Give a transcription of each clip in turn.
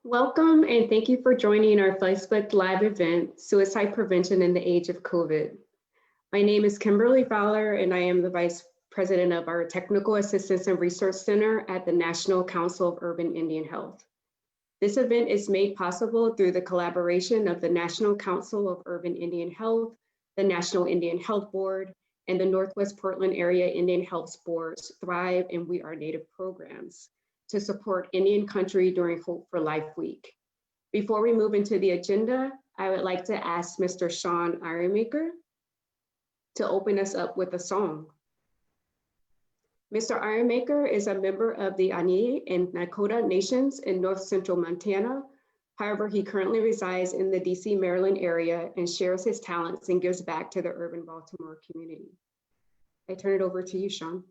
Welcome and thank you for joining our Facebook Live event, Suicide Prevention in the Age of COVID. My name is Kimberly Fowler and I am the Vice President of our Technical Assistance and Research Center at the National Council of Urban Indian Health. This event is made possible through the collaboration of the National Council of Urban Indian Health, the National Indian Health Board, and the Northwest Portland Area Indian Health Board's Thrive and We Are Native programs to support Indian country during Hope for Life Week. Before we move into the agenda, I would like to ask Mr. Sean Ironmaker to open us up with a song. Mr. Ironmaker is a member of the Ani and Nakota Nations in North Central Montana. However, he currently resides in the DC, Maryland area and shares his talents and gives back to the urban Baltimore community. I turn it over to you, Sean.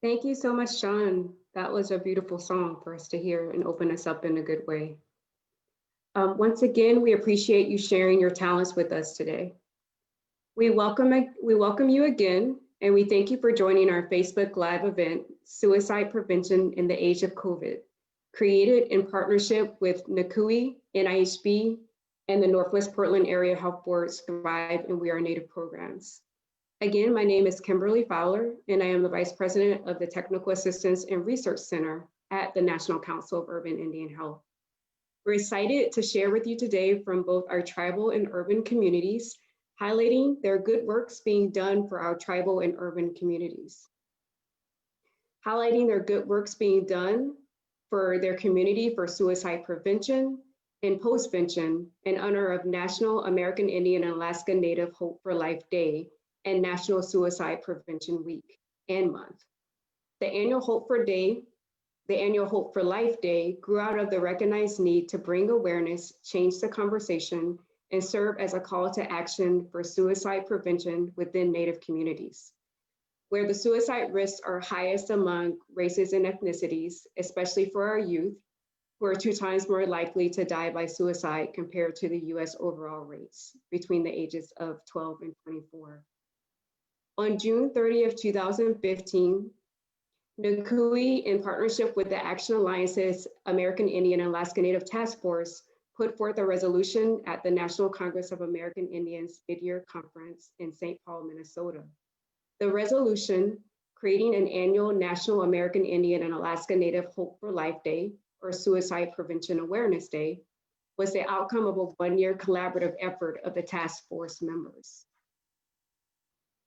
Thank you so much, Sean. That was a beautiful song for us to hear and open us up in a good way. Once again, we appreciate you sharing your talents with us today. We welcome you again, and we thank you for joining our Facebook Live event, Suicide Prevention in the Age of COVID, created in partnership with NCUIH, NIHB, and the Northwest Portland Area Health Board's Thrive and We Are Native programs. Again, my name is Kimberly Fowler, and I am the Vice President of the Technical Assistance and Research Center at the National Council of Urban Indian Health. We're excited to share with you today from both our tribal and urban communities, highlighting their good works being done for our tribal and urban communities. Highlighting their good works being done for their community for suicide prevention and postvention in honor of National American Indian and Alaska Native Hope for Life Day and National Suicide Prevention Week and Month. The annual Hope for Life Day grew out of the recognized need to bring awareness, change the conversation, and serve as a call to action for suicide prevention within Native communities, where the suicide risks are highest among races and ethnicities, especially for our youth, who are 2 times more likely to die by suicide compared to the US overall rates between the ages of 12 and 24. On June 30th, 2015, NCUIH, in partnership with the Action Alliance's American Indian and Alaska Native Task Force, put forth a resolution at the National Congress of American Indians Mid-Year Conference in St. Paul, Minnesota. The resolution, creating an annual National American Indian and Alaska Native Hope for Life Day, or Suicide Prevention Awareness Day, was the outcome of a 1-year collaborative effort of the task force members.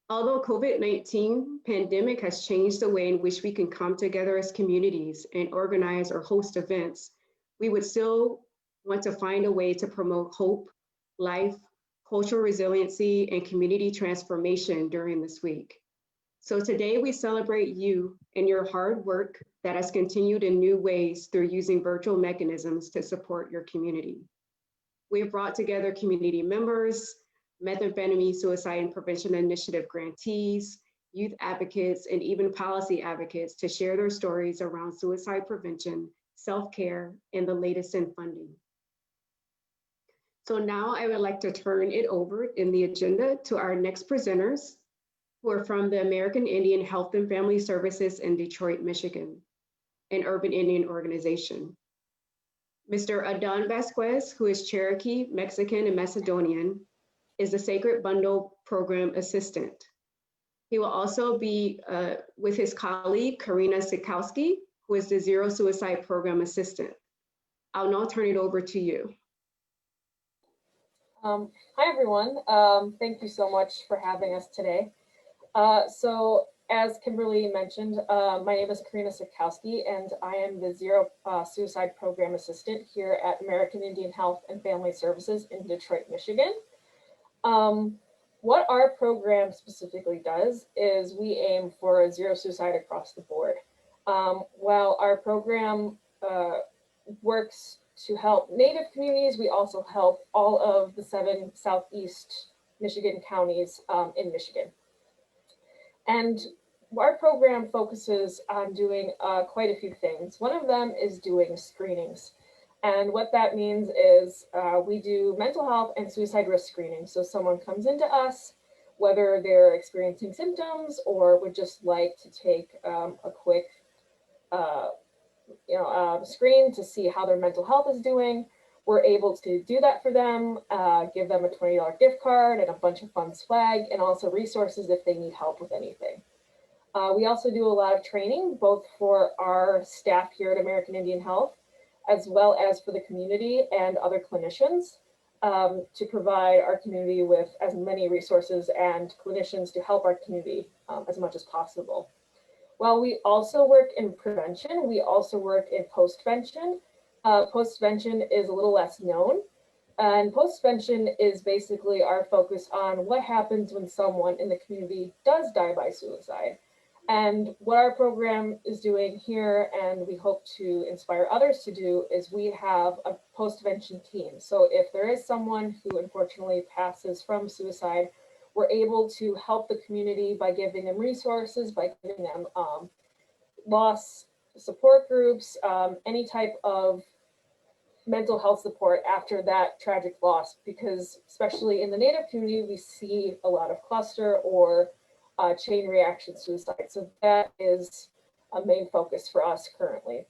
Although COVID-19 pandemic has changed the way in which we can come together as communities and organize or host events, we would still want to find a way to promote hope, life, cultural resiliency, and community transformation during this week. So today we celebrate you and your hard work that has continued in new ways through using virtual mechanisms to support your community. We have brought together community members, methamphetamine suicide and prevention initiative grantees, youth advocates, and even policy advocates to share their stories around suicide prevention, self-care, and the latest in funding. So now I would like to turn it over in the agenda to our next presenters, who are from the American Indian Health and Family Services in Detroit, Michigan, an urban Indian organization. Mr. Adan Vasquez, who is Cherokee, Mexican, and Macedonian, is the Sacred Bundle Program Assistant. He will also be with his colleague, Karina Sikowski, who is the Zero Suicide Program Assistant. I'll now turn it over to you. Hi, everyone. Thank you so much for having us today. So as Kimberly mentioned, my name is Karina Sikowski, and I am the Zero Suicide Program Assistant here at American Indian Health and Family Services in Detroit, Michigan. What our program specifically does is we aim for zero suicide across the board. While our program works to help Native communities, we also help all of the 7 Southeast Michigan counties in Michigan. And our program focuses on doing quite a few things. One of them is doing screenings. And what that means is we do mental health and suicide risk screening. So someone comes into us, whether they're experiencing symptoms or would just like to take a quick screen to see how their mental health is doing. We're able to do that for them, give them a $20 gift card and a bunch of fun swag, and also resources if they need help with anything. We also do a lot of training, both for our staff here at American Indian Health, as well as for the community and other clinicians, to provide our community with as many resources and clinicians to help our community as much as possible. While we also work in prevention, we also work in postvention. Postvention is a little less known, and postvention is basically our focus on what happens when someone in the community does die by suicide. And what our program is doing here, and we hope to inspire others to do, is we have a postvention team. So if there is someone who unfortunately passes from suicide, we're able to help the community by giving them resources, by giving them loss support groups, any type of mental health support after that tragic loss, because especially in the Native community, we see a lot of cluster or chain reaction suicide. So that is a main focus for us currently.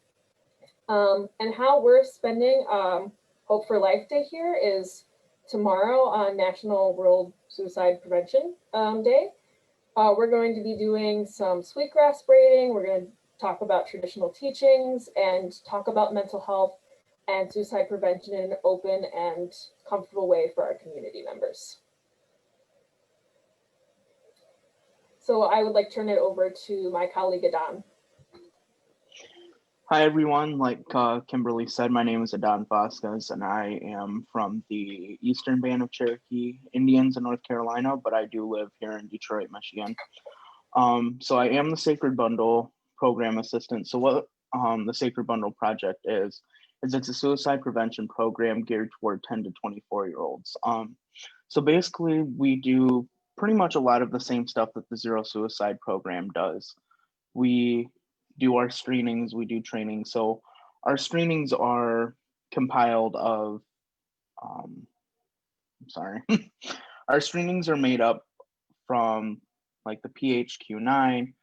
And how we're spending Hope for Life Day here is tomorrow on National World Suicide Prevention Day. We're going to be doing some sweetgrass braiding. We're going to talk about traditional teachings and talk about mental health and suicide prevention in an open and comfortable way for our community members. So I would like to turn it over to my colleague, Adan. Hi, everyone. Like Kimberly said, my name is Adan Vasquez, and I am from the Eastern Band of Cherokee Indians in North Carolina, but I do live here in Detroit, Michigan. So I am the Sacred Bundle Program Assistant. So what the Sacred Bundle Project is it's a suicide prevention program geared toward 10 to 24-year-olds. So basically, we do pretty much a lot of the same stuff that the Zero Suicide Program does. We do our screenings, we do training. So our screenings are compiled of, our screenings are made up from like the PHQ-9,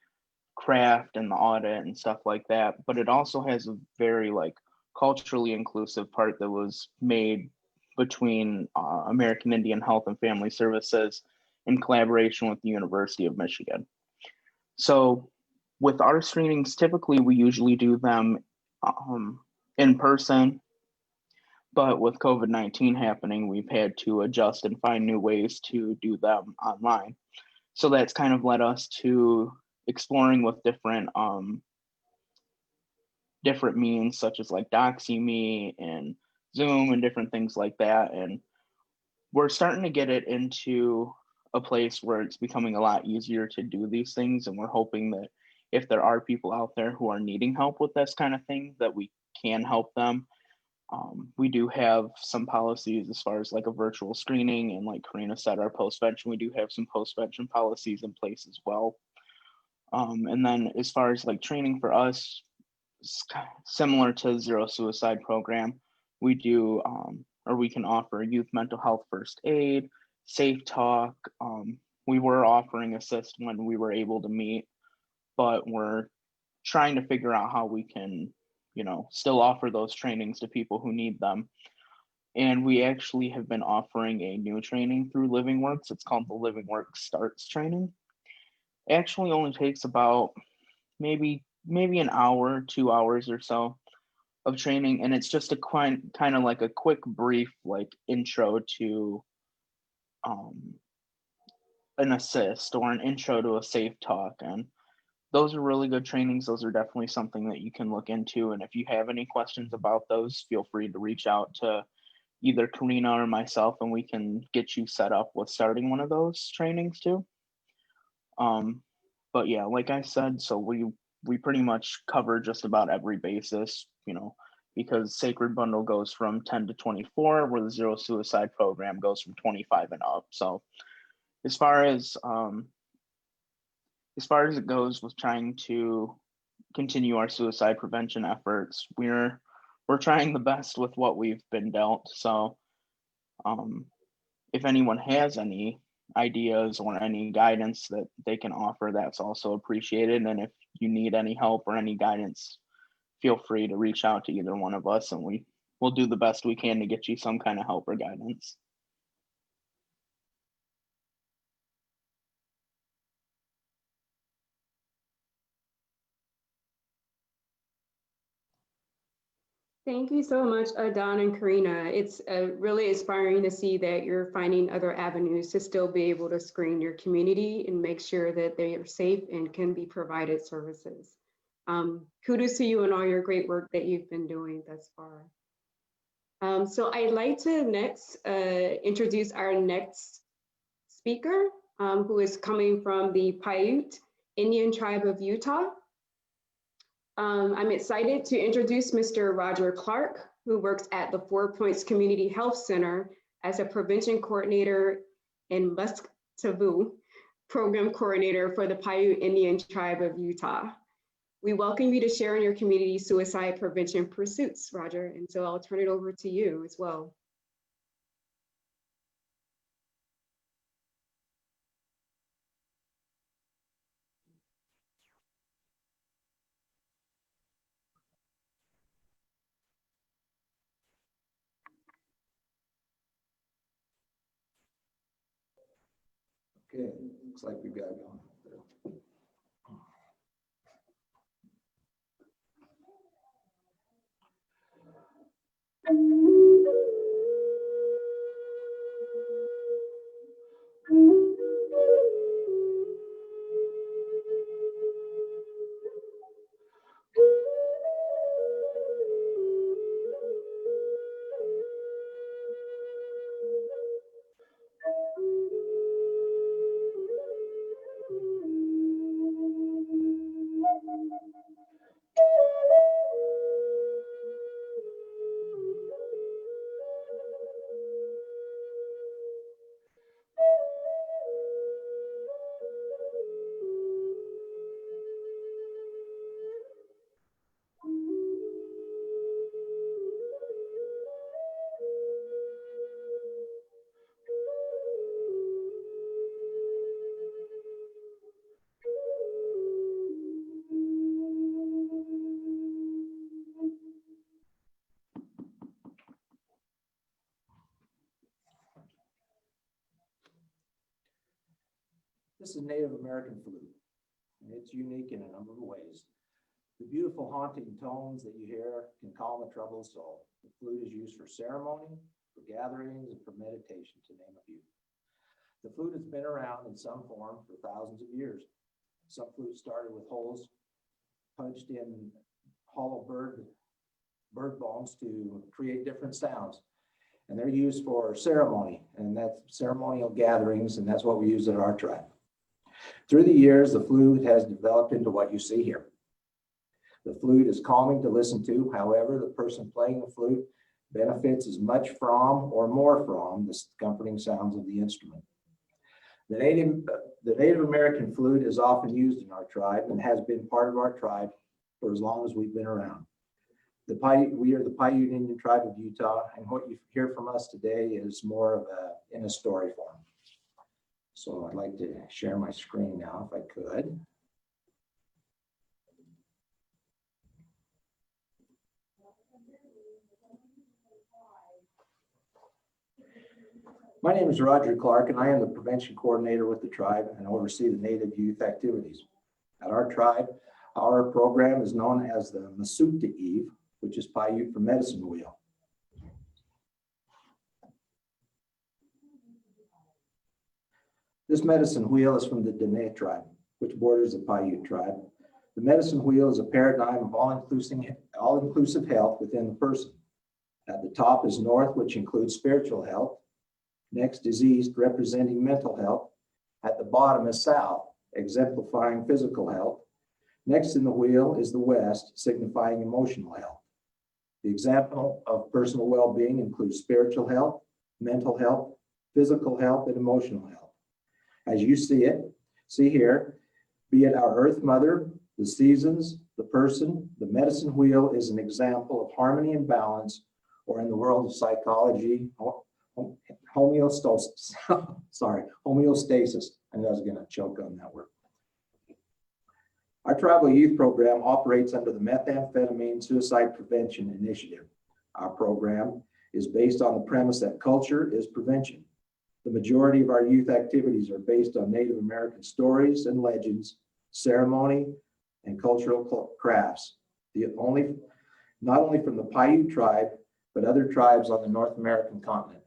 craft, and the audit and stuff like that. But it also has a very like culturally inclusive part that was made between American Indian Health and Family Services in collaboration with the University of Michigan. So with our screenings, typically we usually do them in person, but with COVID-19 happening, we've had to adjust and find new ways to do them online. So that's kind of led us to exploring with different means, such as like DoxyMe and Zoom and different things like that. And we're starting to get it into a place where it's becoming a lot easier to do these things, and we're hoping that if there are people out there who are needing help with this kind of thing, that we can help them. We do have some policies as far as like a virtual screening, and like Karina said, our post-vention, we do have some post-vention policies in place as well. And then as far as like training for us, similar to Zero Suicide program, we do, or we can offer youth mental health first aid, safe talk. We were offering assist when we were able to meet, but we're trying to figure out how we can, still offer those trainings to people who need them. And we actually have been offering a new training through Living Works. It's called the Living Works Starts training. It actually only takes about maybe an hour, 2 hours or so of training, and it's just a kind of like a quick brief like intro to an assist or an intro to a safe talk. And those are really good trainings. Those are definitely something that you can look into, and if you have any questions about those, feel free to reach out to either Karina or myself, and we can get you set up with starting one of those trainings too. But yeah, like I said, so we pretty much cover just about every basis, because Sacred Bundle goes from 10 to 24, where the Zero Suicide program goes from 25 and up. So as far as it goes with trying to continue our suicide prevention efforts, we're trying the best with what we've been dealt. So if anyone has any ideas or any guidance that they can offer, that's also appreciated. And if you need any help or any guidance, feel free to reach out to either one of us, and we'll do the best we can to get you some kind of help or guidance. Thank you so much, Don and Karina. It's really inspiring to see that you're finding other avenues to still be able to screen your community and make sure that they are safe and can be provided services. Kudos to you and all your great work that you've been doing thus far. So I'd like to next introduce our next speaker, who is coming from the Paiute Indian Tribe of Utah. I'm excited to introduce Mr. Roger Clark, who works at the 4 Points Community Health Center as a prevention coordinator and Mus-Pu-Vu program coordinator for the Paiute Indian Tribe of Utah. We welcome you to share in your community suicide prevention pursuits, Roger, and so I'll turn it over to you as well. Okay, looks like we've got it going. This is Native American flute, and it's unique in a number of ways. The beautiful haunting tones that you hear can calm a troubled soul. The flute is used for ceremony, for gatherings, and for meditation, to name a few. The flute has been around in some form for thousands of years. Some flutes started with holes punched in hollow bird bones to create different sounds. and they're used for ceremony, and that's ceremonial gatherings, and that's what we use at our tribe. Through the years, the flute has developed into what you see here. The flute is calming to listen to. However, the person playing the flute benefits as much from or more from the comforting sounds of the instrument. The Native American flute is often used in our tribe and has been part of our tribe for as long as we've been around. We are the Paiute Indian tribe of Utah, and what you hear from us today is more of in a story form. So I'd like to share my screen now, if I could. My name is Roger Clark, and I am the prevention coordinator with the tribe and oversee the Native youth activities. At our tribe, our program is known as the Mus-Pu-Vu, which is Paiute for medicine wheel. This medicine wheel is from the Dene tribe, which borders the Paiute tribe. The medicine wheel is a paradigm of all-inclusive health within the person. At the top is north, which includes spiritual health. Next is east, representing mental health. At the bottom is south, exemplifying physical health. Next in the wheel is the west, signifying emotional health. The example of personal well-being includes spiritual health, mental health, physical health, and emotional health. As you see here, be it our Earth Mother, the seasons, the person, the medicine wheel is an example of harmony and balance, or in the world of psychology, homeostasis. Homeostasis. I knew I was going to choke on that word. Our tribal youth program operates under the Methamphetamine Suicide Prevention Initiative. Our program is based on the premise that culture is prevention. The majority of our youth activities are based on Native American stories and legends, ceremony, and cultural crafts. Not only from the Paiute tribe, but other tribes on the North American continent.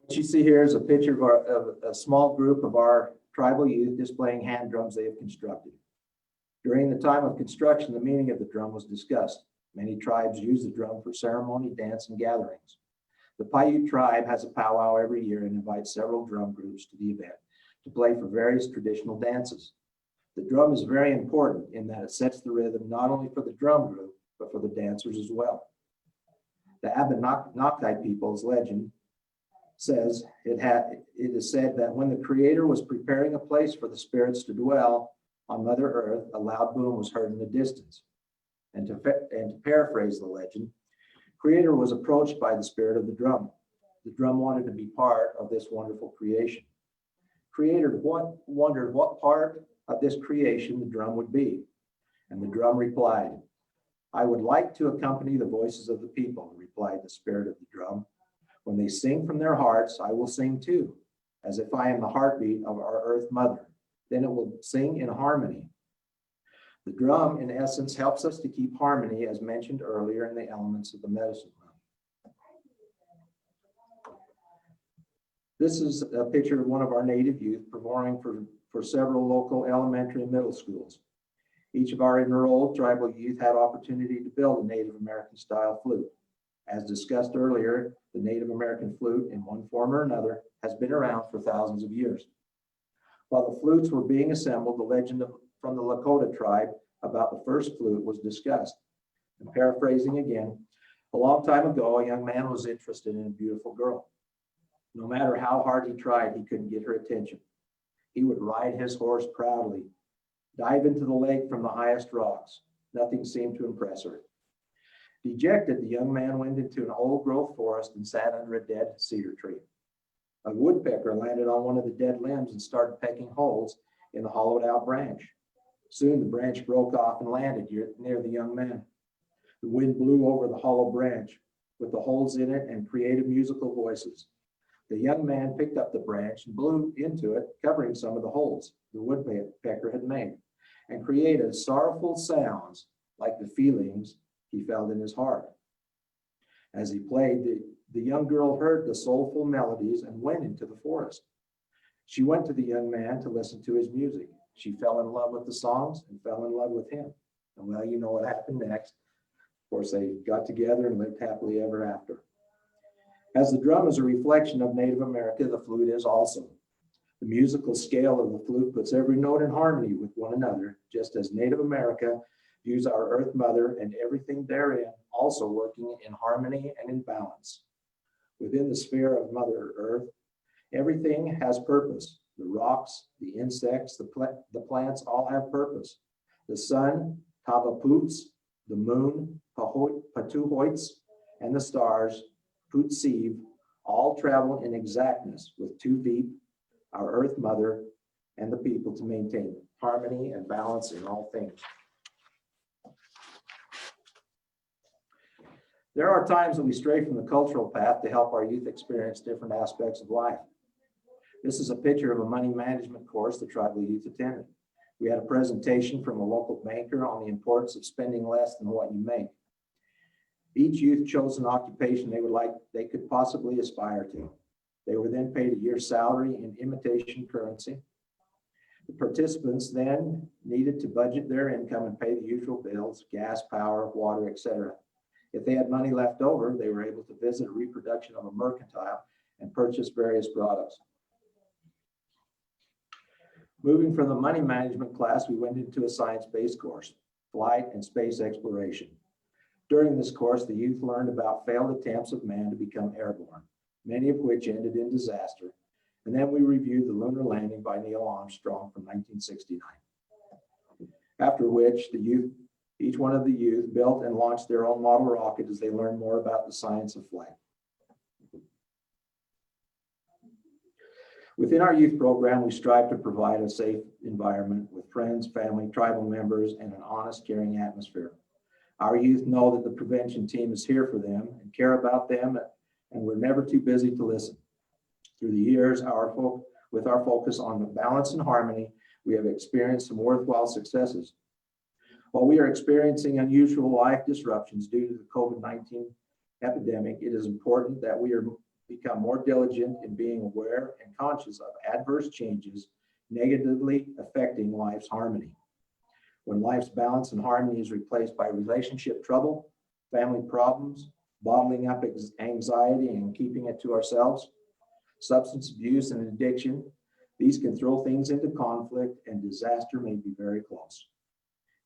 What you see here is a picture of a small group of our tribal youth displaying hand drums they have constructed. During the time of construction, the meaning of the drum was discussed. Many tribes use the drum for ceremony, dance, and gatherings. The Paiute tribe has a powwow every year and invites several drum groups to the event to play for various traditional dances. The drum is very important in that it sets the rhythm not only for the drum group, but for the dancers as well. The Abenaki people's legend says it is said that when the Creator was preparing a place for the spirits to dwell on Mother Earth, a loud boom was heard in the distance. And to paraphrase the legend, Creator was approached by the spirit of the drum. The drum wanted to be part of this wonderful creation. Creator wondered what part of this creation the drum would be. And the drum replied, "I would like to accompany the voices of the people," replied the spirit of the drum. "When they sing from their hearts, I will sing too, as if I am the heartbeat of our Earth Mother. Then it will sing in harmony." The drum, in essence, helps us to keep harmony, as mentioned earlier in the elements of the medicine room. This is a picture of one of our Native youth performing for several local elementary and middle schools. Each of our enrolled tribal youth had opportunity to build a Native American style flute. As discussed earlier, the Native American flute, in one form or another, has been around for thousands of years. While the flutes were being assembled, the legend from the Lakota tribe about the first flute was discussed. And paraphrasing again, a long time ago, a young man was interested in a beautiful girl. No matter how hard he tried, he couldn't get her attention. He would ride his horse proudly, dive into the lake from the highest rocks. Nothing seemed to impress her. Dejected, the young man went into an old growth forest and sat under a dead cedar tree. A woodpecker landed on one of the dead limbs and started pecking holes in the hollowed out branch. Soon the branch broke off and landed near the young man. The wind blew over the hollow branch with the holes in it and created musical voices. The young man picked up the branch and blew into it, covering some of the holes the woodpecker had made, and created sorrowful sounds like the feelings he felt in his heart. As he played, the young girl heard the soulful melodies and went into the forest. She went to the young man to listen to his music. She fell in love with the songs and fell in love with him. And well, you know what happened next. course, they got together and lived happily ever after. As the drum is a reflection of Native America, the flute is also. The musical scale of the flute puts every note in harmony with one another, just as Native America views our Earth Mother and everything therein also working in harmony and in balance. Within the sphere of Mother Earth, everything has purpose. The rocks, the insects, the plants all have purpose. The sun, Tavaputs, the moon, Patuhoits, and the stars, Putsiv, all travel in exactness with Tuvip, our Earth Mother, and the people to maintain harmony and balance in all things. There are times that we stray from the cultural path to help our youth experience different aspects of life. This is a picture of a money management course the tribal youth attended. We had a presentation from a local banker on the importance of spending less than what you make. Each youth chose an occupation they could possibly aspire to. They were then paid a year's salary in imitation currency. The participants then needed to budget their income and pay the usual bills, gas, power, water, etc. If they had money left over, they were able to visit a reproduction of a mercantile and purchase various products. Moving from the money management class, we went into a science-based course, flight and space exploration. During this course, the youth learned about failed attempts of man to become airborne, many of which ended in disaster. And then we reviewed the lunar landing by Neil Armstrong from 1969. After which each one of the youth built and launched their own model rocket as they learned more about the science of flight. Within our youth program, we strive to provide a safe environment with friends, family, tribal members, and an honest, caring atmosphere. Our youth know that the prevention team is here for them and care about them, and we're never too busy to listen. Through the years, with our focus on the balance and harmony, we have experienced some worthwhile successes. While we are experiencing unusual life disruptions due to the COVID-19 epidemic, it is important that we become more diligent in being aware and conscious of adverse changes negatively affecting life's harmony. When life's balance and harmony is replaced by relationship trouble, family problems, bottling up anxiety and keeping it to ourselves, substance abuse and addiction, these can throw things into conflict and disaster may be very close.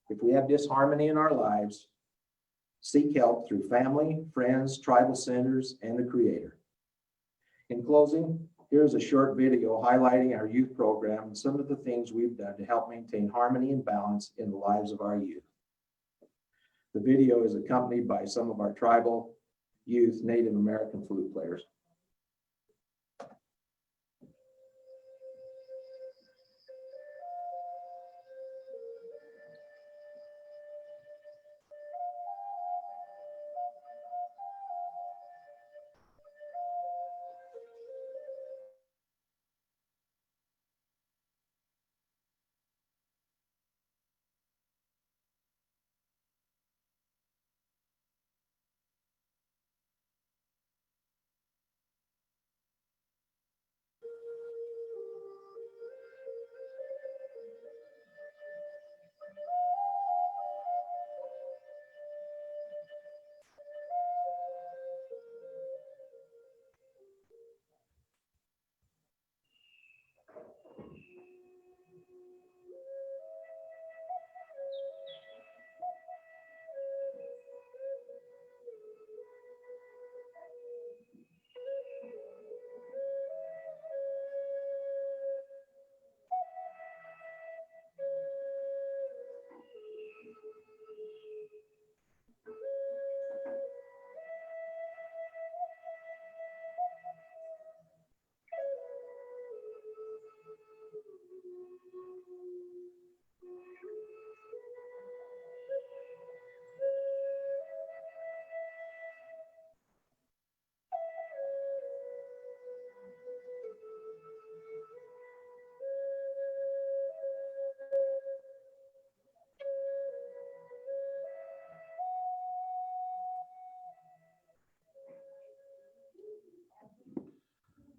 If we have disharmony in our lives, seek help through family, friends, tribal centers, and the Creator. In closing, here's a short video highlighting our youth program and some of the things we've done to help maintain harmony and balance in the lives of our youth. The video is accompanied by some of our tribal youth Native American flute players.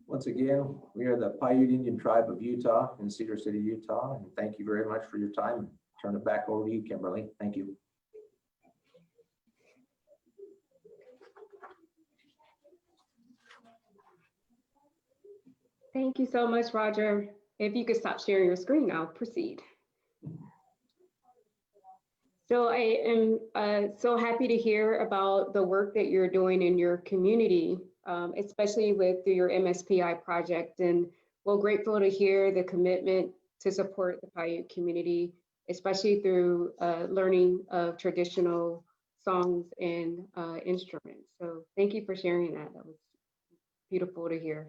Once again, we are the Paiute Indian tribe of Utah in Cedar City, Utah, and thank you very much for your time. Turn it back over to you, Kimberly. Thank you. Thank you so much, Roger. If you could stop sharing your screen now, proceed. So I am so happy to hear about the work that you're doing in your community, especially through your MSPI project. And we're grateful to hear the commitment to support the Paiute community, especially through learning of traditional songs and instruments. So thank you for sharing that. That was beautiful to hear.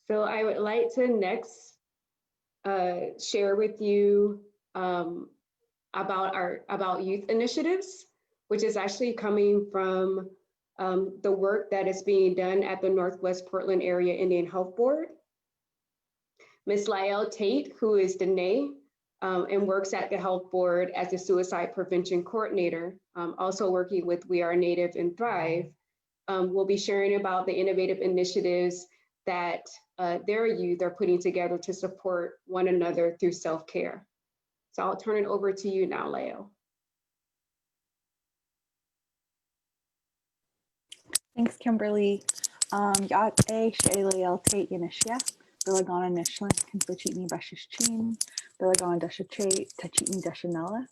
So I would like to next share with you about youth initiatives, which is actually coming from the work that is being done at the Northwest Portland Area Indian Health Board. Ms. Lael Tate, who is Danae and works at the health board as a suicide prevention coordinator, also working with We Are Native and Thrive, will be sharing about the innovative initiatives that their youth are putting together to support one another through self-care. So I'll turn it over to you now, Leo. Thanks, Kimberly. Yacht A, Shayla Tate Yanishia, Bilagana Nishlin, Kinfachitni Bashishchin, Bilagana Dasha Tachitni Dashanella.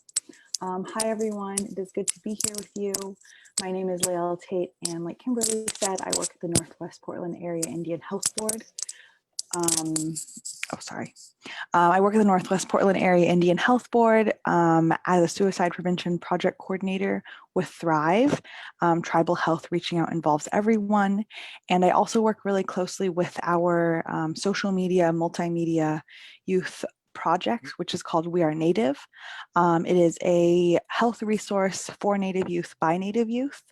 Hi, everyone. It is good to be here with you. My name is Lael Tate, and like Kimberly said, I work at the Northwest Portland Area Indian Health Board. I work at the Northwest Portland Area Indian Health Board as a suicide prevention project coordinator with Thrive. Tribal health reaching out involves everyone. And I also work really closely with our social media, multimedia youth project, which is called We Are Native. It is a health resource for Native youth by Native youth.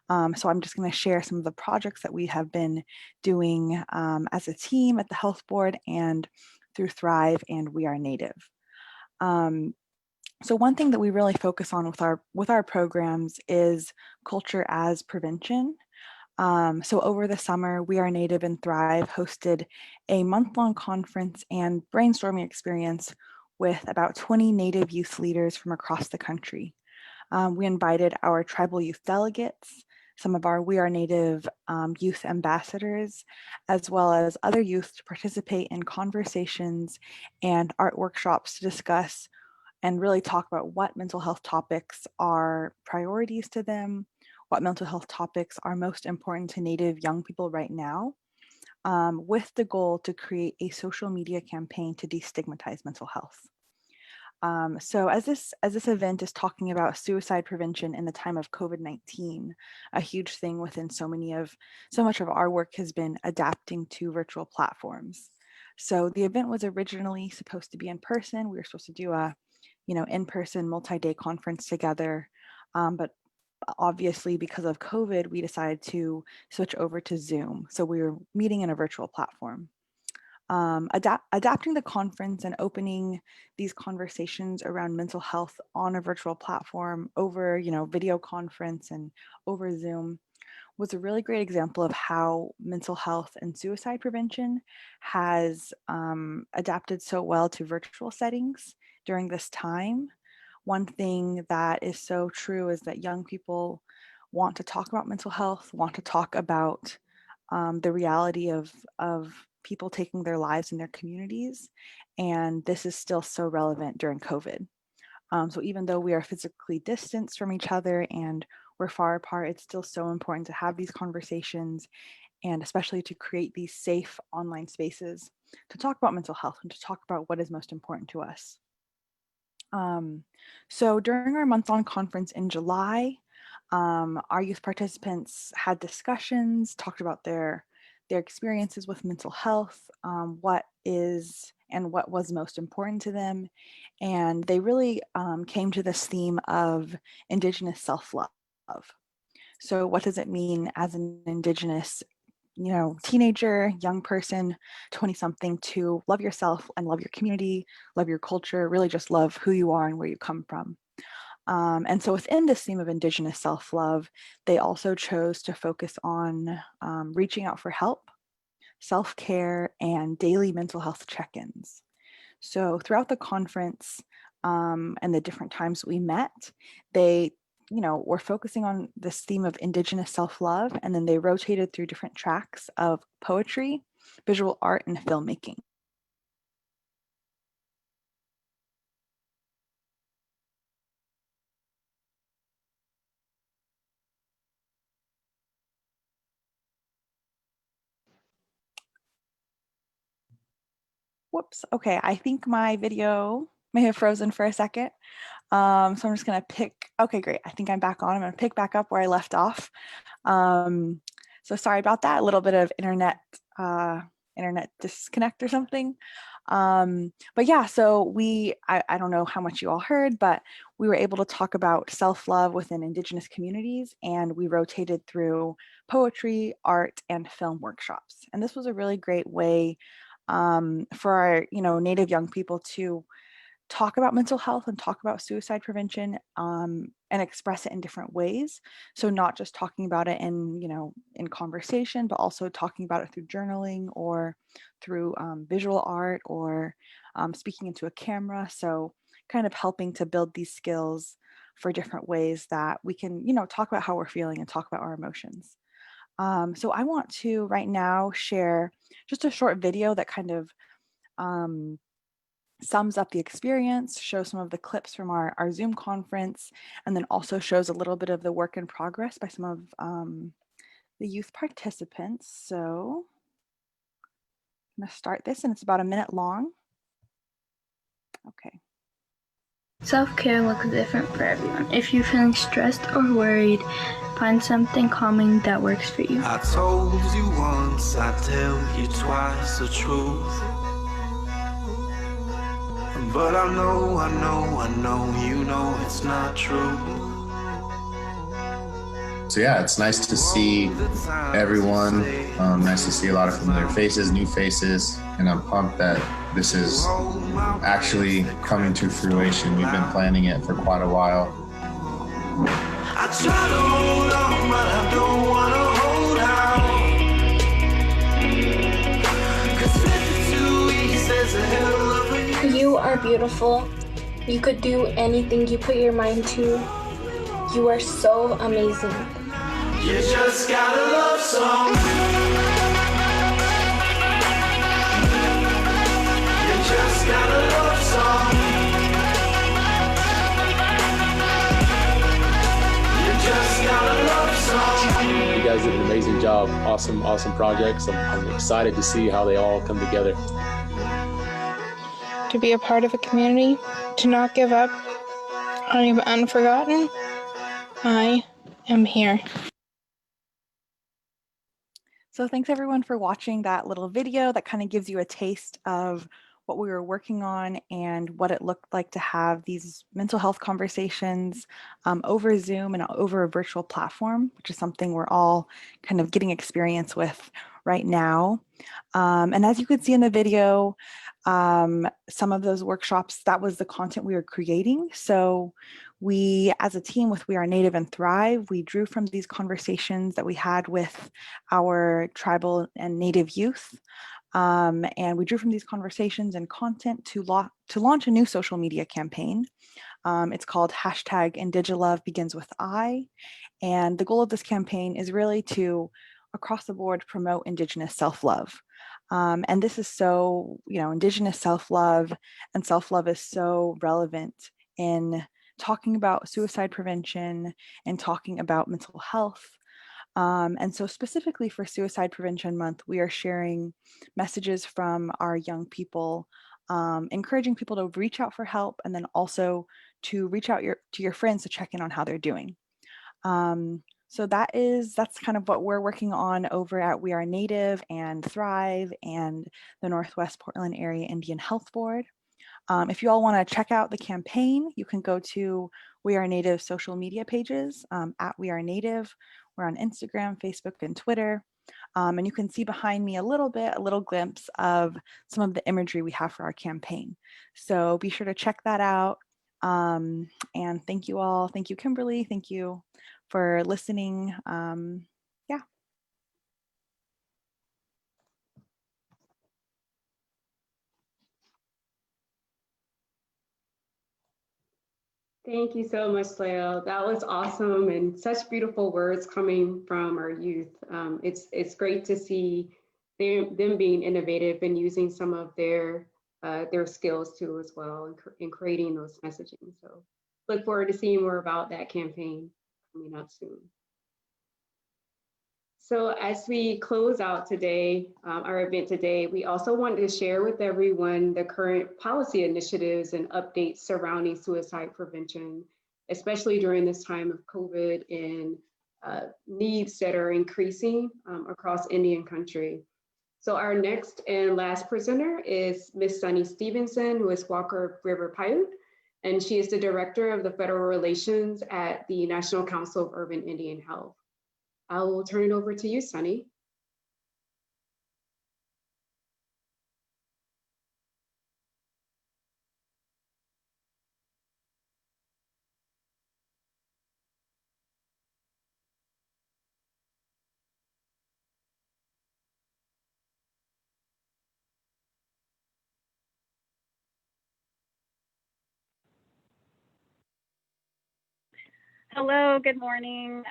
So I'm just going to share some of the projects that we have been doing as a team at the health board and through Thrive and We Are Native. So one thing that we really focus on with our programs is culture as prevention. So over the summer, We Are Native and Thrive hosted a month-long conference and brainstorming experience with about 20 Native youth leaders from across the country. We invited our tribal youth delegates, some of our We Are Native youth ambassadors, as well as other youth to participate in conversations and art workshops to discuss and really talk about what mental health topics are priorities to them, what mental health topics are most important to Native young people right now, with the goal to create a social media campaign to destigmatize mental health. So as this event is talking about suicide prevention in the time of COVID-19, a huge thing within so much of our work has been adapting to virtual platforms. So the event was originally supposed to be in person. We were supposed to do a, in-person multi-day conference together, but obviously because of COVID, we decided to switch over to Zoom. So we were meeting in a virtual platform. Adapting the conference and opening these conversations around mental health on a virtual platform over, video conference and over Zoom was a really great example of how mental health and suicide prevention has adapted so well to virtual settings during this time. One thing that is so true is that young people want to talk about mental health, want to talk about the reality of people taking their lives in their communities. And this is still so relevant during COVID. So even though we are physically distanced from each other and we're far apart, it's still so important to have these conversations and especially to create these safe online spaces to talk about mental health and to talk about what is most important to us. So during our month-long conference in July, our youth participants had discussions, talked about their experiences with mental health, what was most important to them. And they really came to this theme of Indigenous self-love. So what does it mean as an Indigenous, teenager, young person, 20-something to love yourself and love your community, love your culture, really just love who you are and where you come from. And so within this theme of Indigenous self-love, they also chose to focus on reaching out for help, self-care, and daily mental health check-ins. So throughout the conference and the different times we met, they were focusing on this theme of Indigenous self-love, and then they rotated through different tracks of poetry, visual art and filmmaking. Whoops, okay, I think my video may have frozen for a second. So I'm just gonna okay, great, I think I'm back on. I'm gonna pick back up where I left off. So sorry about that, a little bit of internet disconnect or something. But yeah, so I don't know how much you all heard, but we were able to talk about self-love within Indigenous communities, and we rotated through poetry, art, and film workshops. And this was a really great way for our, Native young people to talk about mental health and talk about suicide prevention and express it in different ways. So not just talking about it in conversation, but also talking about it through journaling or through visual art or speaking into a camera. So kind of helping to build these skills for different ways that we can, talk about how we're feeling and talk about our emotions. So I want to right now share just a short video that kind of sums up the experience, shows some of the clips from our Zoom conference, and then also shows a little bit of the work in progress by some of the youth participants. So I'm gonna start this, and it's about a minute long. Okay. Self-care looks different for everyone. If you're feeling stressed or worried, find something calming that works for you. I told you once, I tell you twice the truth. But I know, you know it's not true. So yeah, it's nice to see everyone. Nice to see a lot of familiar faces, new faces, and I'm pumped that this is actually coming to fruition. We've been planning it for quite a while. I try to hold on, but I don't want to hold out. 'Cause 52 weeks is a hell of a year. You are beautiful. You could do anything you put your mind to. You are so amazing. You just got a love song. You just got a love song. You just got a love song. You guys did an amazing job. Awesome projects. I'm excited to see how they all come together. To be a part of a community, to not give up, unforgotten, I am here. So thanks everyone for watching that little video that kind of gives you a taste of what we were working on and what it looked like to have these mental health conversations over Zoom and over a virtual platform, which is something we're all kind of getting experience with right now. And as you could see in the video, some of those workshops, that was the content we were creating. So we, as a team with We Are Native and Thrive, we drew from these conversations that we had with our tribal and Native youth. And we drew from these conversations and content to launch a new social media campaign. It's called #IndigiLoveBeginsWithI. And the goal of this campaign is really to, across the board, promote Indigenous self-love. And this is so, Indigenous self-love and self-love is so relevant in talking about suicide prevention and talking about mental health. And so specifically for Suicide Prevention Month, we are sharing messages from our young people, encouraging people to reach out for help, and then also to reach out to your friends to check in on how they're doing. So that's kind of what we're working on over at We Are Native and Thrive and the Northwest Portland Area Indian Health Board. If you all want to check out the campaign, you can go to We Are Native social media pages at We Are Native. We're on Instagram, Facebook, and Twitter. And you can see behind me a little glimpse of some of the imagery we have for our campaign. So be sure to check that out. And thank you all. Thank you, Kimberly. Thank you for listening. Yeah. Thank you so much, Leo. That was awesome and such beautiful words coming from our youth. It's great to see them being innovative and using some of their skills too as well in creating those messaging. So look forward to seeing more about that campaign coming up soon. So as we close out today, our event today, we also wanted to share with everyone the current policy initiatives and updates surrounding suicide prevention, especially during this time of COVID and needs that are increasing across Indian country. So our next and last presenter is Ms. Sunny Stevenson, who is Walker River Paiute, and she is the Director of the Federal Relations at the National Council of Urban Indian Health. I will turn it over to you, Sunny. Hello, good morning,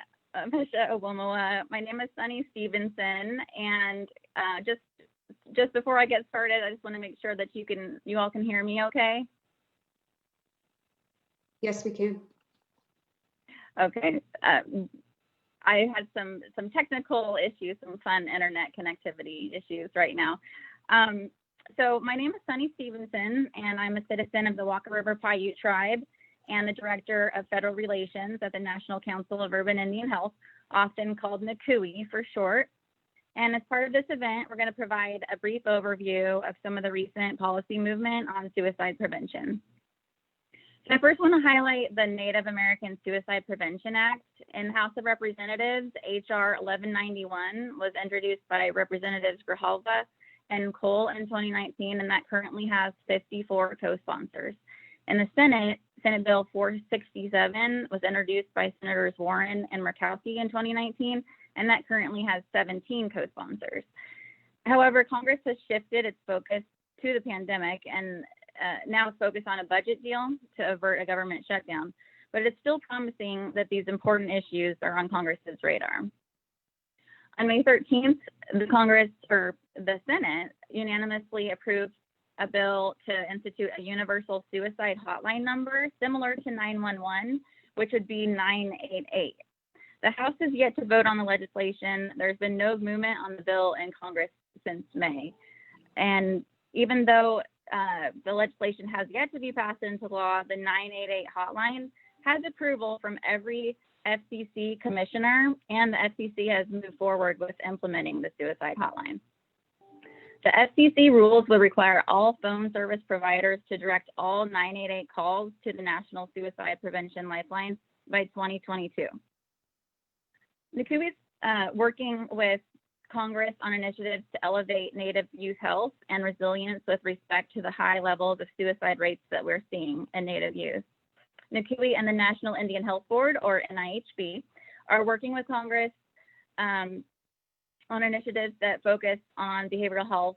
Misha Owomoa. My name is Sunny Stevenson, and just before I get started, I just want to make sure that you all can hear me okay? Yes, we can. Okay. I had some technical issues, some fun internet connectivity issues right now. So my name is Sunny Stevenson, and I'm a citizen of the Walker River Paiute tribe and the Director of Federal Relations at the National Council of Urban Indian Health, often called NCUIH for short. And as part of this event, we're going to provide a brief overview of some of the recent policy movement on suicide prevention. So I first want to highlight the Native American Suicide Prevention Act. In House of Representatives, HR 1191 was introduced by Representatives Grijalva and Cole in 2019, and that currently has 54 co-sponsors. In the Senate, Senate Bill 467 was introduced by Senators Warren and Murkowski in 2019, and that currently has 17 co-sponsors. However, Congress has shifted its focus to the pandemic, and now it's focused on a budget deal to avert a government shutdown. But it's still promising that these important issues are on Congress's radar. On May 13th, the Senate unanimously approved a bill to institute a universal suicide hotline number similar to 911, which would be 988. The House has yet to vote on the legislation. There's been no movement on the bill in Congress since May. And even though the legislation has yet to be passed into law, the 988 hotline has approval from every FCC commissioner, and the FCC has moved forward with implementing the suicide hotline. The FCC rules will require all phone service providers to direct all 988 calls to the National Suicide Prevention Lifeline by 2022. NCUIH is working with Congress on initiatives to elevate Native youth health and resilience with respect to the high levels of suicide rates that we're seeing in Native youth. NCUIH and the National Indian Health Board, or NIHB, are working with Congress on initiatives that focus on behavioral health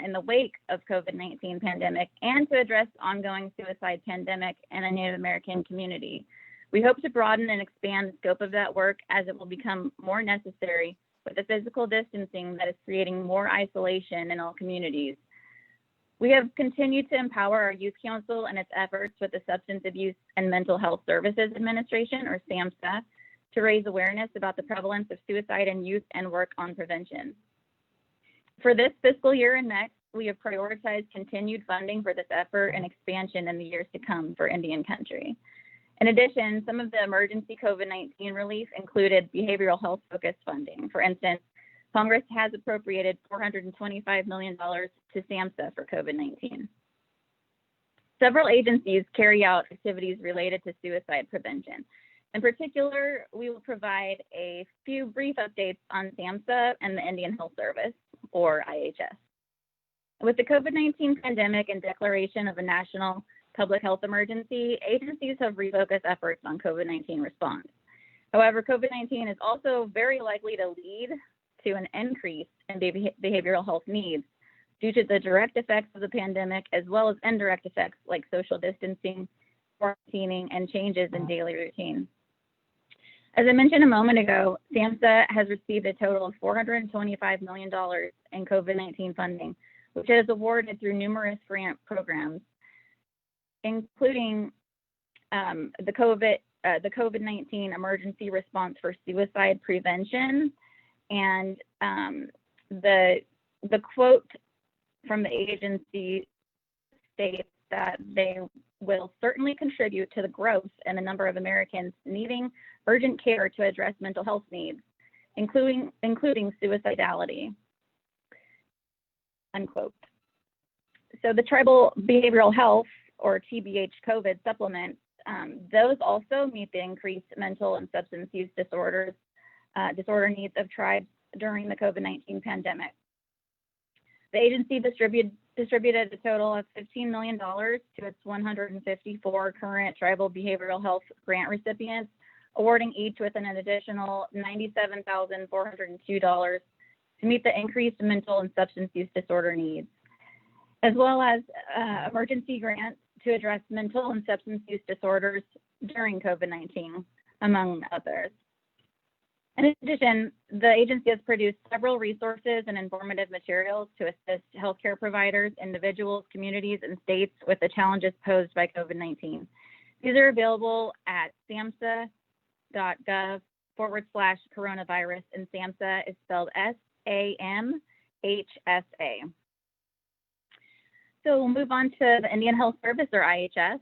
in the wake of COVID-19 pandemic and to address ongoing suicide pandemic in the Native American community. We hope to broaden and expand the scope of that work as it will become more necessary with the physical distancing that is creating more isolation in all communities. We have continued to empower our Youth Council and its efforts with the Substance Abuse and Mental Health Services Administration, or SAMHSA, to raise awareness about the prevalence of suicide in youth and work on prevention. For this fiscal year and next, we have prioritized continued funding for this effort and expansion in the years to come for Indian country. In addition, some of the emergency COVID-19 relief included behavioral health focused funding. For instance, Congress has appropriated $425 million to SAMHSA for COVID-19. Several agencies carry out activities related to suicide prevention. In particular, we will provide a few brief updates on SAMHSA and the Indian Health Service, or IHS. With the COVID-19 pandemic and declaration of a national public health emergency, agencies have refocused efforts on COVID-19 response. However, COVID-19 is also very likely to lead to an increase in behavioral health needs due to the direct effects of the pandemic, as well as indirect effects like social distancing, quarantining, and changes in daily routine. As I mentioned a moment ago, SAMHSA has received a total of $425 million in COVID-19 funding, which is awarded through numerous grant programs, including the COVID-19 Emergency Response for Suicide Prevention. And the quote from the agency states that they will certainly contribute to the growth in the number of Americans needing urgent care to address mental health needs, including suicidality, unquote. So the Tribal Behavioral Health, or TBH COVID supplements, those also meet the increased mental and substance use disorder needs of tribes during the COVID-19 pandemic. The agency distributed a total of $15 million to its 154 current tribal behavioral health grant recipients, awarding each with an additional $97,402 to meet the increased mental and substance use disorder needs, as well as emergency grants to address mental and substance use disorders during COVID-19, among others. In addition, the agency has produced several resources and informative materials to assist healthcare providers, individuals, communities, and states with the challenges posed by COVID-19. These are available at samhsa.gov/coronavirus, and SAMHSA is spelled SAMHSA. So we'll move on to the Indian Health Service, or IHS.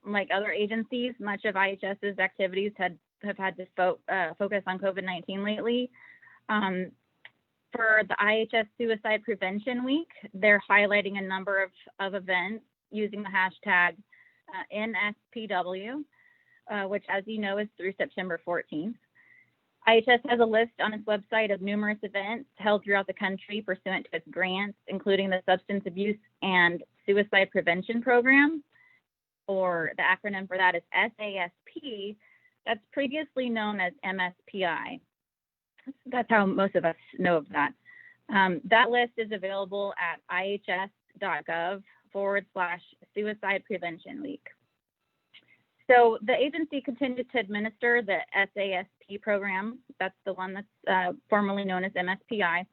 Like other agencies, much of IHS's activities have had to focus on COVID-19 lately. For the IHS Suicide Prevention Week, they're highlighting a number of events using the hashtag NSPW, which, as you know, is through September 14th. IHS has a list on its website of numerous events held throughout the country pursuant to its grants, including the Substance Abuse and Suicide Prevention Program, or the acronym for that is SASP. That's previously known as MSPI. That's how most of us know of that. That list is available at ihs.gov/Suicide Prevention Week. So the agency continues to administer the SASP program. That's the one that's formerly known as MSPI.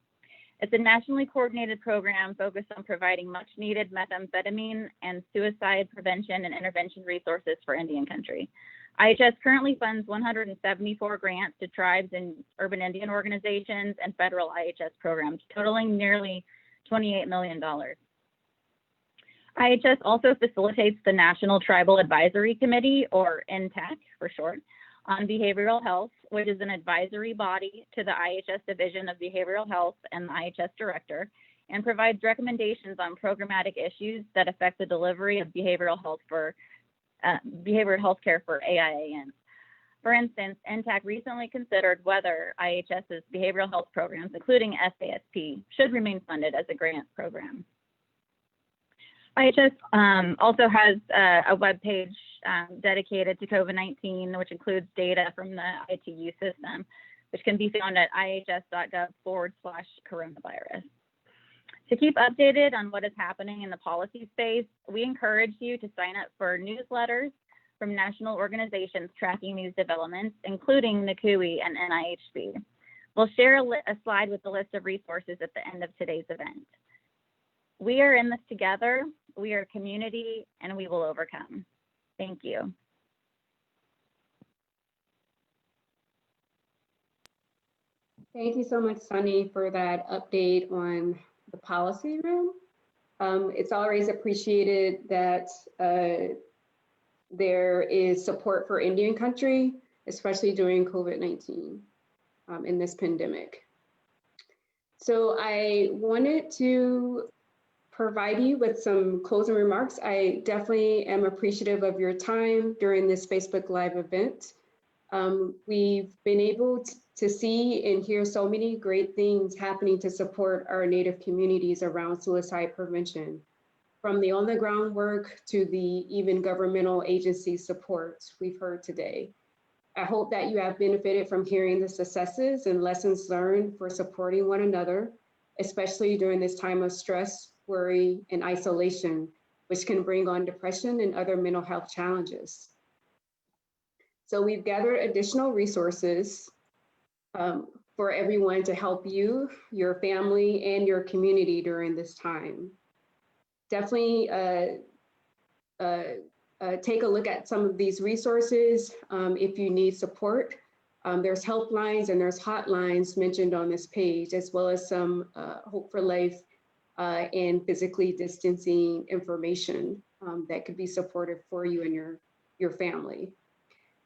It's a nationally coordinated program focused on providing much needed methamphetamine and suicide prevention and intervention resources for Indian country. IHS currently funds 174 grants to tribes and urban Indian organizations and federal IHS programs, totaling nearly $28 million. IHS also facilitates the National Tribal Advisory Committee, or NTAC for short, on behavioral health, which is an advisory body to the IHS Division of Behavioral Health and the IHS Director, and provides recommendations on programmatic issues that affect the delivery of behavioral health care for AIANs. For instance, NTAC recently considered whether IHS's behavioral health programs, including SASP, should remain funded as a grant program. IHS also has a webpage dedicated to COVID-19, which includes data from the ITU system, which can be found at ihs.gov/coronavirus. To keep updated on what is happening in the policy space, we encourage you to sign up for newsletters from national organizations tracking these developments, including NCUIH and NIHB. We'll share a slide with the list of resources at the end of today's event. We are in this together, we are a community, and we will overcome. Thank you. Thank you so much, Sunny, for that update on the policy room. It's always appreciated that there is support for Indian country, especially during COVID-19 in this pandemic. So I wanted to provide you with some closing remarks. I definitely am appreciative of your time during this Facebook Live event. We've been able to see and hear so many great things happening to support our Native communities around suicide prevention, from the on-the-ground work to the even governmental agency support we've heard today. I hope that you have benefited from hearing the successes and lessons learned for supporting one another, especially during this time of stress, worry, and isolation, which can bring on depression and other mental health challenges. So we've gathered additional resources for everyone to help you, your family, and your community during this time. Definitely take a look at some of these resources if you need support. There's helplines and there's hotlines mentioned on this page, as well as some Hope for Life and physically distancing information that could be supportive for you and your family.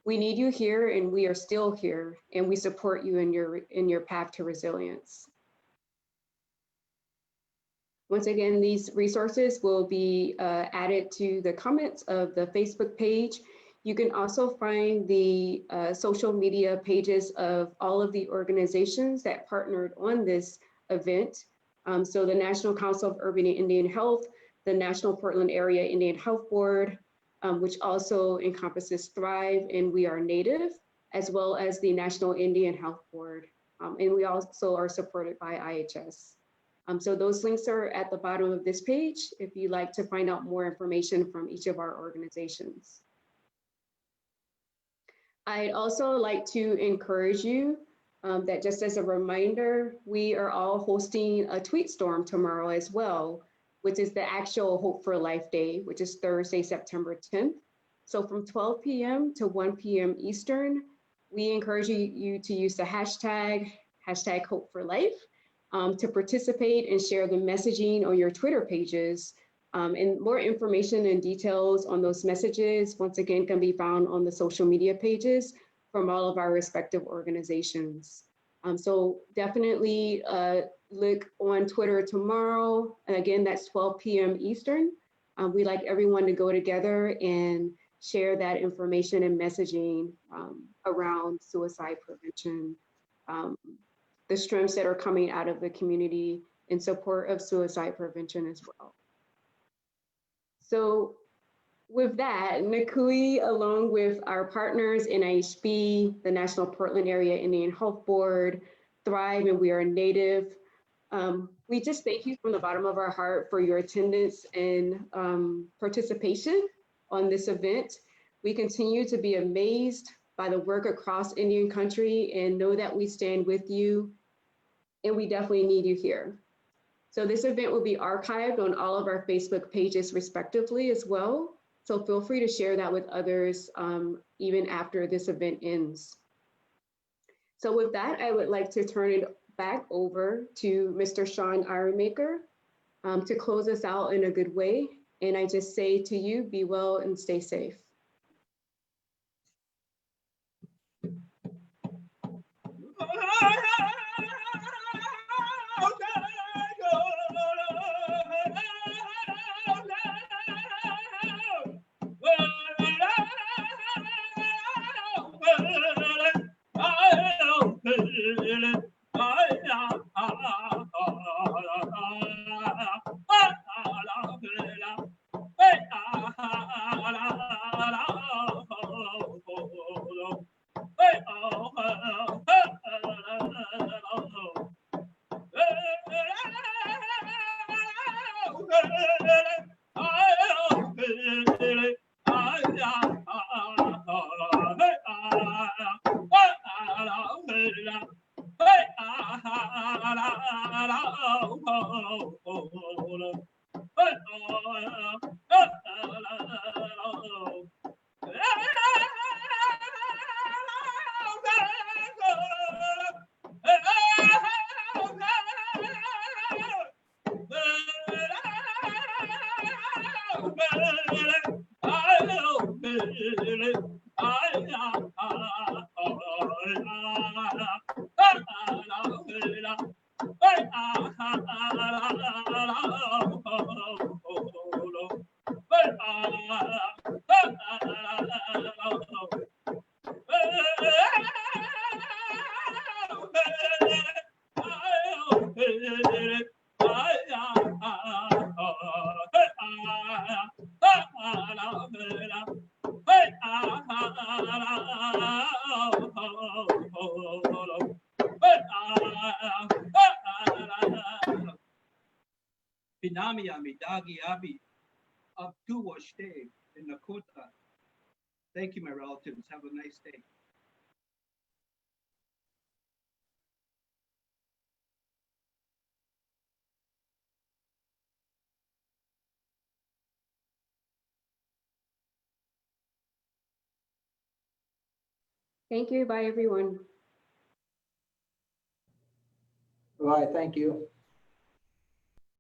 We need you here, and we are still here, and we support you in your path to resilience. Once again, these resources will be added to the comments of the Facebook page. You can also find the social media pages of all of the organizations that partnered on this event. So the National Council of Urban and Indian Health, the National Portland Area Indian Health Board, which also encompasses Thrive and We Are Native, as well as the National Indian Health Board. And we also are supported by IHS. So those links are at the bottom of this page if you'd like to find out more information from each of our organizations. I'd also like to encourage you that just as a reminder, we are all hosting a tweet storm tomorrow as well, which is the actual Hope for Life Day, which is Thursday, September 10th. So from 12 p.m. to 1 p.m. Eastern, we encourage you to use the hashtag Hope for Life to participate and share the messaging on your Twitter pages. And more information and details on those messages, once again, can be found on the social media pages from all of our respective organizations. So definitely look on Twitter tomorrow. And again, that's 12 p.m. Eastern. We'd like everyone to go together and share that information and messaging around suicide prevention, the streams that are coming out of the community in support of suicide prevention as well. So with that, NCUIH, along with our partners, NIHB, the National Portland Area Indian Health Board, Thrive, and We Are Native, we just thank you from the bottom of our heart for your attendance and participation on this event. We continue to be amazed by the work across Indian country and know that we stand with you, and we definitely need you here. So this event will be archived on all of our Facebook pages respectively as well. So feel free to share that with others even after this event ends. So with that, I would like to turn it back over to Mr. Sean Ironmaker to close us out in a good way. And I just say to you, be well and stay safe. Pinami ami dagi abi abtu washte in Nakota Thank you, my relatives. Have a nice day. Thank you. Bye, everyone. Bye, thank you.